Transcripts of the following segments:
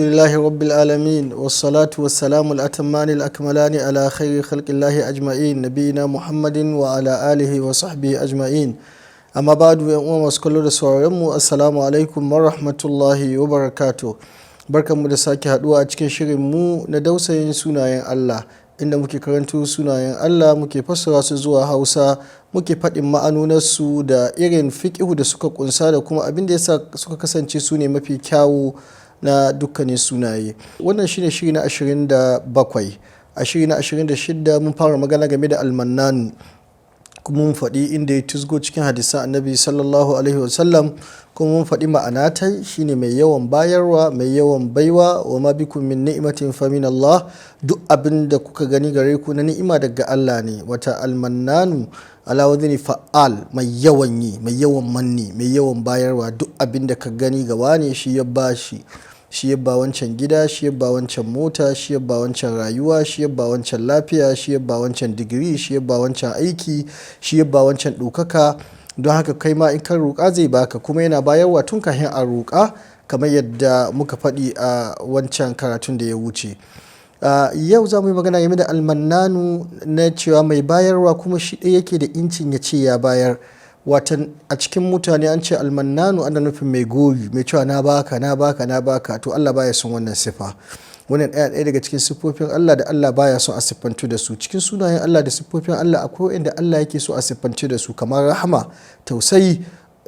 لله رب العالمين والصلاة والسلام الأتمان الأكملان على خير خلق الله أجمعين نبينا محمد وعلى آله وصحبه أجمعين أما بعد ومسكولو دسوارمو السلام عليكم ورحمة الله وبركاته barkanmu da sake haduwa a cikin shirinmu na dausayin sunayen Allah inda muke karanto sunayen Allah muke fassara su zuwa Hausa muke faɗin ma'anonarsu da irin fiƙihu da suka kunsa da kuma abin da yasa suka kasance su ne mafi kyawu na dukkanin sunaye. Wannan shine shiri na 27. A shiri na 26 mun fara magana game da almannanu kuma mun faɗi inda ya tuzgo cikin hadisan annabi sallallahu alaihi wasallam kuma mun faɗi ma'anatai shine mai yawan bayarwa mai yawan baiwa wa ma bikum min ni'matin fa min Allah, duk abin da kuka gani gare ku na ni'ima daga Allah ne. Wata almannanu ala wadhini fa'al, mai yawan yi, mai yawan manni, mai yawan bayarwa, duk abin da ka gani gaba ne shi ya bashi, shi ya ba wancan gida, shi ya ba wancan mota, shi ya ba wancan rayuwa, shi ya ba wancan lafiya, shi ya ba wancan digiri, shi ya ba wancan aiki, shi ya ba wancan ɗaukaka. Don haka kai ma in kan roƙa zai baka kuma yana bayarwa tun kafin a roƙa kamar yadda muka faɗi a wancan karatun da ya wuce. Yau za mu yi magana game da almannanu na cewa mai bayarwa kuma shi ɗaya yake da incin ya ce ya bayar. Watan a cikin mutane an ce almannanu ana nufin mai gori, mai cewa na baka na baka na baka, to Allah baya son wannan sifa. Wannan ɗaya daga cikin siffofin Allah da Allah baya son a siffantu da su. Cikin sunayen Allah da siffofin Allah akwai inda Allah yake so a siffantu da su kamar rahama, tausayi,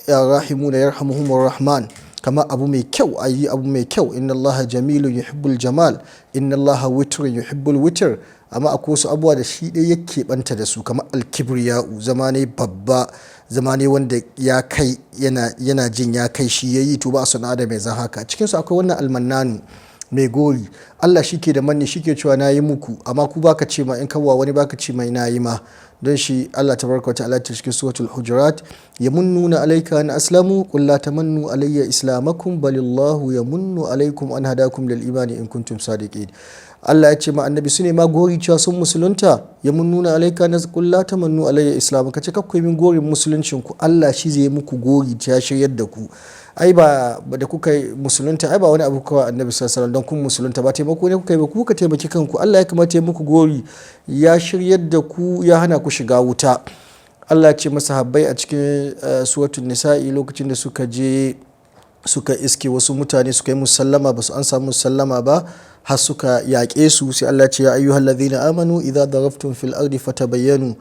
ya rahimuna yarhamuhumur rahman, kamar abu mai kyau, ayi abu mai kyau, inna Allah jamilun yuhibbul jamal, inna Allah witrun yuhibbul witr. Amma akwai wasu abubuwa da shi ɗaya yake banta da su kamar alkibriya'u, zama ne babba, zama ne wanda ya kai yana jin ya kai shi yayi, to ba a son adam mai zan haka. Cikin su akwai wannan almannanu mai gori. Allah shi ke da manni, shi ke cewa na yi muku, amma ku baka ce ma in kawwa wani baka ce mai na yi ma. Don shi Allah tabaraka wa ta'ala ta cikin suratul hujurat, yamunnuna alayka an aslamu qul la tamannu alayya islamakum balillahu yamunnu alaykum an hadakum lil imani in kuntum sadiqin. Allah ya ce ma annabi su ne ma gori cewa sun musulunta, yamunnuna alayka an qul la tamannu alayya islamakum, kace kakku min gorin musuluncin ku, Allah shi zai muku gori ta shiryar da ku. Ai ba da kuka musulunta ai ba wani abu kawai annabi sallallahu alaihi wasallam don kun musulunta ba taimako ne kuka yi ba, kuka taimaki kanku. Allah ya kamata ya muku gori, ya shiryar da ku, ya hana ku shiga wuta. Allah ya ce masa habbai a cikin suratul nisa'i lokacin da suka je suka iske wasu mutane suka yi musallama ba su an samu musallama ba har suka yaƙe su, sai Allah ce ya ayyuhal ladhina amanu idza darabtum fil ardi fatabayyanu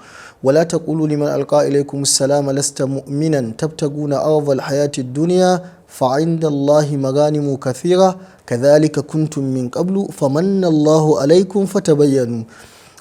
wala taqulu liman alqa ilaykum assalama lasta mu'minan tabtaguna aradha alhayati ad-dunya fa 'inda Allahi maganimu kathira kadhalika kuntum min qablu famanna Allahu alaykum fatabayyanu.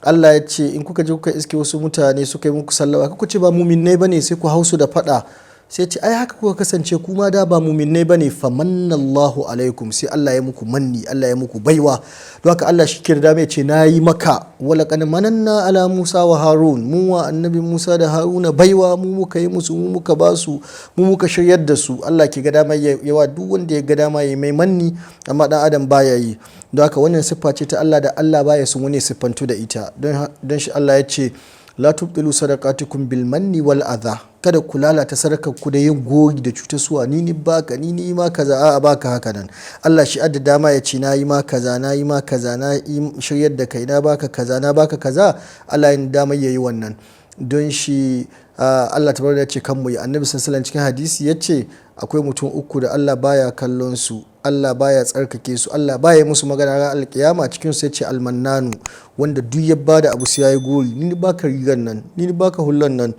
Allah ya ce in kuka je kuka iske wasu mutane suka yi muku sallama kuka ce ba mu'minnai bane sai ku hausu da fada, sai ce ai haka kuka kasance kuma da ba mu'minnai bane famanna Allahu alaikum, sai Allah ya muku manni, Allah ya muku baiwa. Don haka Allah shi kirda mai ce nayi maka wala qad mananna ala Musa wa Harun, mu wa annabi Musa da Haruna baiwa, mu muka yi musu, mu muka ba su, mu muka shiryar da su. Allah ke ga dama yawa duk wanda ya ga dama yayi mai manni, amma dan adam baya yi. Don haka wannan siffa ce ta Allah da Allah baya son wani siffantu da ita. Don shi Allah ya ce la tubtilu sadaqatukum bil manni wal adha, kada ku lalata sadakar ku da yin gori da cutarwa, ni baka ni ma kaza, a baka haka nan. Allah shi adda dama ya ce na yi ma kaza, na yi ma kaza, na yi shiryar da kai, na baka kaza, na baka kaza. Allah yin dama yayi wannan. Don shi Allah tabaraka ya ce kan mu yi. Annabi sallallahu alaihi wasallam cikin hadisi ya ce akwai mutum uku da Allah baya kallon su, Allah baya tsarkake su, Allah baya musu magana ran alkiyama. Cikin su yace almannanu, wanda duk ya bada abu sai yayi gori, ni baka rigan nan, ni baka hullan nan,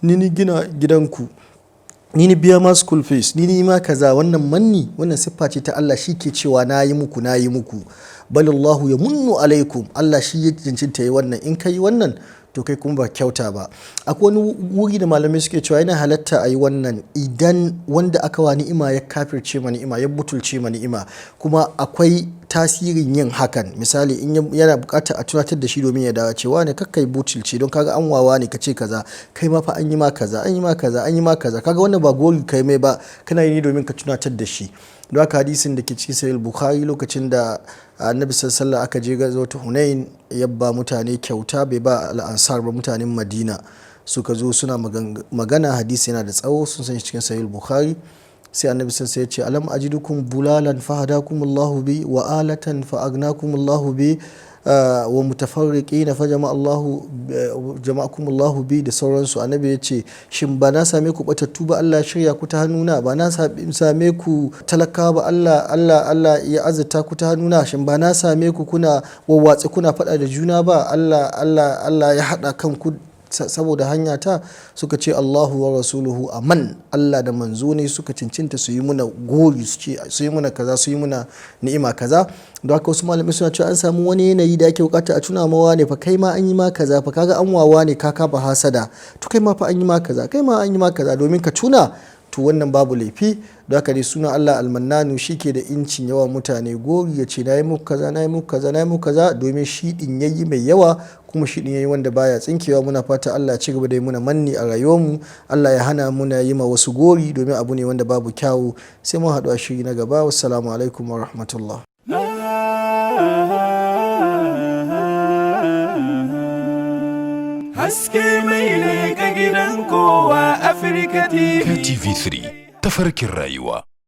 ni gina gidanku, ni biya ma school fees, ni ma kaza. Wannan manni, wannan siffa ce ta Allah, shi ke cewa nayi muku nayi muku. Balillahu yamunnu alaikum, Allah shi ya jincinta yi wannan. In kai wannan to kai kuma ba kyauta ba. Akwai wani wuri da malamai suke cewa yana halatta a yi wannan idan wanda aka wa ni'ima ya kafirce ma ni'ima, ya butulce ma ni'ima, kuma akwai tasirin yin hakan. Misali in yana bukatar a tunatar da shi domin ya dawo cewa ne kakkai butulce, don kaga an wawa ne kace kaza, kai ma fa an yi ma kaza, an yi ma kaza, an yi ma kaza. Kaga wannan ba gori kai mai ba, kana yi ne domin ka tunatar da shi. Don haka hadisin da ke cikin sahih Bukhari lokacin da annabi sallallahu aka je ga zuwa Hunain, ya ba mutane kyauta, bai ba al'ansar ba mutanen Madina. Suka zo suna magana, hadisi yana da tsawo, sun san cikin sahih Bukhari. sai annabi sai ya ce alam ajidukum bulalan fahadakumullahu bi wa alatan fa agnakumullahu bi wa mutafarriqina fa jama'akumullahu bi da sauransu. Annabi ya ce shin ba na same ku batattu ba Allah shirya ku ta hannuna, ba na same ku talakawa ba Allah ya azurta ku ta hannuna, shin ba na same ku kuna wawwatse kuna faɗa da juna ba Allah ya haɗa kanku saboda hanya ta. Suka ce Allahu wa rasuluhu aman, Allah da manzo ne suka cincinta su yi muna gori, su yi muna kaza, su yi muna ni'ima kaza. Don haka wasu malamai suna cewa an samu wani yanayi da ake bukata a tuna mawa ne fa kai ma an yi ma kaza fa, kaga an wawa ne ka ba hasada, to kai ma fa an yi ma kaza, kai ma an yi ma kaza, domin ka tuna, to wannan babu laifi. Don haka dai suna Allah almannanu shi ke da incin yawa mutane gori ya ce na yi muku kaza, na yi muku kaza, na yi muku kaza, domin shi din yayi mai yawa kuma shi din yayi wanda baya tsinkewa. Muna fata Allah ya ci gaba da yi muna manni a rayuwarmu, Allah ya hana muna yi ma wasu gori, domin abu ne wanda babu kyawu. Sai mun haɗu a shiri na gaba. Wassalamu alaikum wa rahmatullah. Haske mai leƙa gidan kowa Afirka TV. TV3 tafarkin rayuwa.